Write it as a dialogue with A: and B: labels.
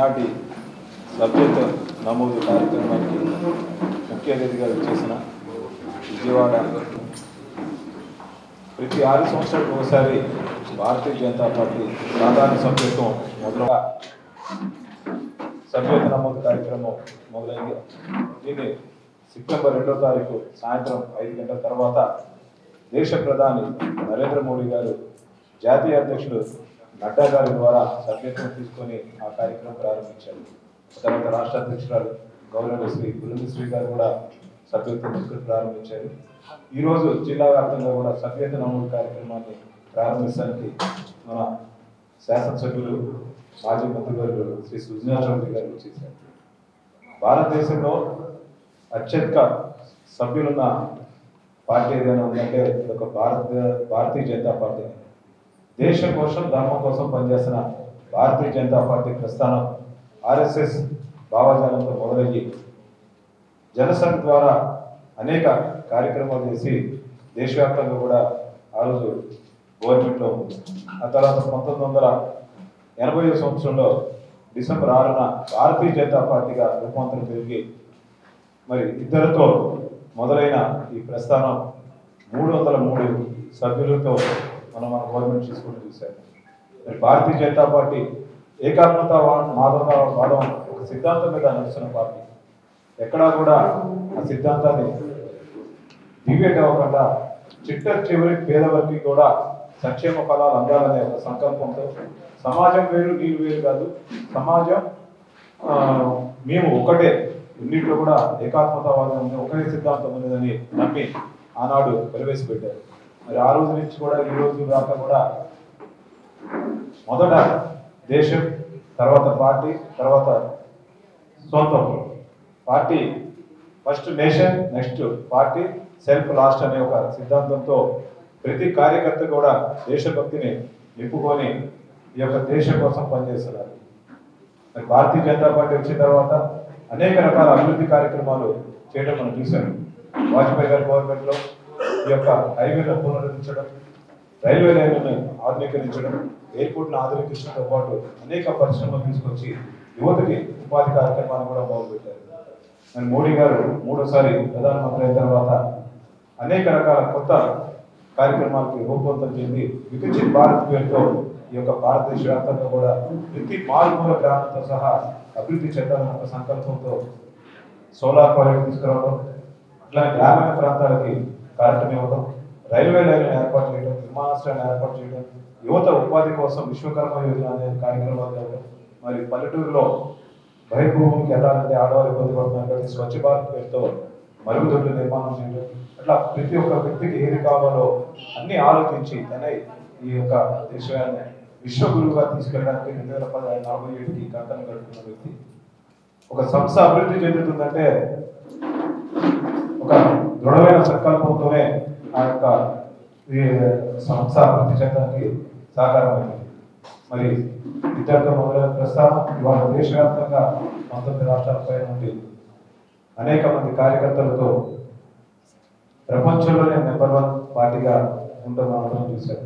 A: ఈనాటి సభ్యత నమోదు కార్యక్రమానికి ముఖ్య అతిథిగా వచ్చేసిన విజయవాడ ప్రతి 6 సంవత్సరాలకు ఒకసారి భారతీయ జనతా పార్టీ సాధారణ సభ్యత్వం మొదలుగా సభ్యత నమోదు కార్యక్రమం మొదలైంది. దీన్ని సెప్టెంబర్ 2వ తారీఖు సాయంత్రం 5 గంటల తర్వాత దేశ ప్రధాని నరేంద్ర మోడీ గారు జాతీయ అధ్యక్షుడు నడ్డా గారి ద్వారా సభ్యత్వం తీసుకొని ఆ కార్యక్రమం ప్రారంభించారు. తర్వాత రాష్ట్ర అధ్యక్షురాలు గౌరవ శ్రీ బులందశ్రీ గారు కూడా సభ్యత్వం తీసుకొని ప్రారంభించారు. ఈరోజు జిల్లా వ్యాప్తంగా కూడా సభ్యత నమోదు కార్యక్రమాన్ని ప్రారంభించడానికి మన శాసనసభ్యులు మాజీ మంత్రివర్యులు శ్రీ సుజనా చౌదరి గారు చేశారు. భారతదేశంలో అత్యధిక సభ్యులున్న పార్టీ ఏదైనా ఉందంటే ఒక భారతీయ జనతా పార్టీ. దేశం కోసం ధర్మం కోసం పనిచేస్తున్న భారతీయ జనతా పార్టీ ప్రస్థానం ఆర్ఎస్ఎస్ భావజాలంతో మొదలయ్యి జనసంఘ్ ద్వారా అనేక కార్యక్రమాలు చేసి దేశవ్యాప్తంగా కూడా ఆ రోజు గవర్నమెంట్లో ఉంది. ఆ తర్వాత 1980 సంవత్సరంలో డిసెంబర్ 6న భారతీయ జనతా పార్టీగా రూపాంతరం పెరిగి మరి ఇద్దరితో మొదలైన ఈ ప్రస్థానం 303 సభ్యులతో మన గవర్నమెంట్ తీసుకుంటూ చూశారు. మరి భారతీయ జనతా పార్టీ మాధవవాదం ఒక సిద్ధాంతం మీద నడుస్తున్న పార్టీ. ఎక్కడా కూడా ఆ సిద్ధాంతాన్ని డిబేట్ అవ్వకుండా చిట్ట చివరి పేదవారికి కూడా సంక్షేమ ఫలాలు అందాలనే ఒక సంకల్పంతో సమాజం వేరు నీళ్ళు వేరు కాదు, సమాజం మేము ఒకటే, ఇన్నింటిలో కూడా ఏకాత్మతావాదం ఉంది, ఒకటే సిద్ధాంతం ఉన్నదని నమ్మి ఆనాడు ప్రవేశపెట్టారు. మరి ఆ రోజు నుంచి కూడా ఈ రోజు దాకా కూడా మొదట దేశం, తర్వాత పార్టీ, తర్వాత సొంతం. Party first nation, next party, self last అనే ఒక సిద్ధాంతంతో ప్రతి కార్యకర్త కూడా దేశభక్తిని నింపుకొని ఈ యొక్క దేశం కోసం పనిచేస్తున్నారు. మరి భారతీయ జనతా పార్టీ వచ్చిన తర్వాత అనేక రకాల అభివృద్ధి కార్యక్రమాలు చేయడం మనం చూశాం. వాజ్పేయి గారి గవర్నమెంట్లో ఈ యొక్క హైవేలను పునరుద్ధరించడం, రైల్వే లైన్లను ఆధునీకరించడం, ఎయిర్పోర్ట్ను ఆధునీకరించడంతో పాటు అనేక పరిశ్రమలు తీసుకొచ్చి యువతకి ఉపాధి కార్యక్రమాన్ని కూడా మొదలుపెట్టారు. మరి మోడీ గారు 3వసారి ప్రధానమంత్రి అయిన తర్వాత అనేక రకాల కొత్త కార్యక్రమాలకి రూపొందం చెంది వికసిత్ భారత్ పేరుతో ఈ యొక్క భారతదేశ వ్యాప్తంగా కూడా ప్రతి మారుమూల గ్రామంతో సహా అభివృద్ధి చెందాలన్న ఒక సంకల్పంతో సోలార్ ప్రాజెక్ట్ తీసుకురావడం, అట్లా గ్రామీణ ప్రాంతాలకి కరెంటుని ఇవ్వడం, రైల్వే లైన్లను ఏర్పాటు చేయడం, విమానాశ్రయాన్ని ఏర్పాటు చేయడం, యువత ఉపాధి కోసం విశ్వకర్మ యోజన అనే కార్యక్రమాలు చేయడం, మరి పల్లెటూరులో బహిర్భూమికి వెళ్ళాలంటే ఆడవారు ఇబ్బంది పడుతున్నారు కాబట్టి స్వచ్ఛ భారత్ పేరుతో మరుగుదొడ్ల నిర్మాణం చేయడం, అట్లా ప్రతి ఒక్క వ్యక్తికి ఏది కావాలో అన్ని ఆలోచించి తనే ఈ యొక్క దేశాన్ని విశ్వగురువుగా తీసుకెళ్ళడానికి 2047కి కంకణం కట్టుకున్న వ్యక్తి. ఒక సంస్థ అభివృద్ధి చెందుతుందంటే ఒక దృఢమైన సంకల్పంతోనే ఆ యొక్క సంస్థ అభివృద్ధి చెందడానికి సహకారమైంది. మరి ఇద్దరితో మొదలైన ప్రస్థానం ఇవాళ దేశవ్యాప్తంగా 19 రాష్ట్రాలపై నుండి అనేక మంది కార్యకర్తలతో ప్రపంచంలోనే నెంబర్ 1 పార్టీగా ఉంటుందని అందరం చూశారు.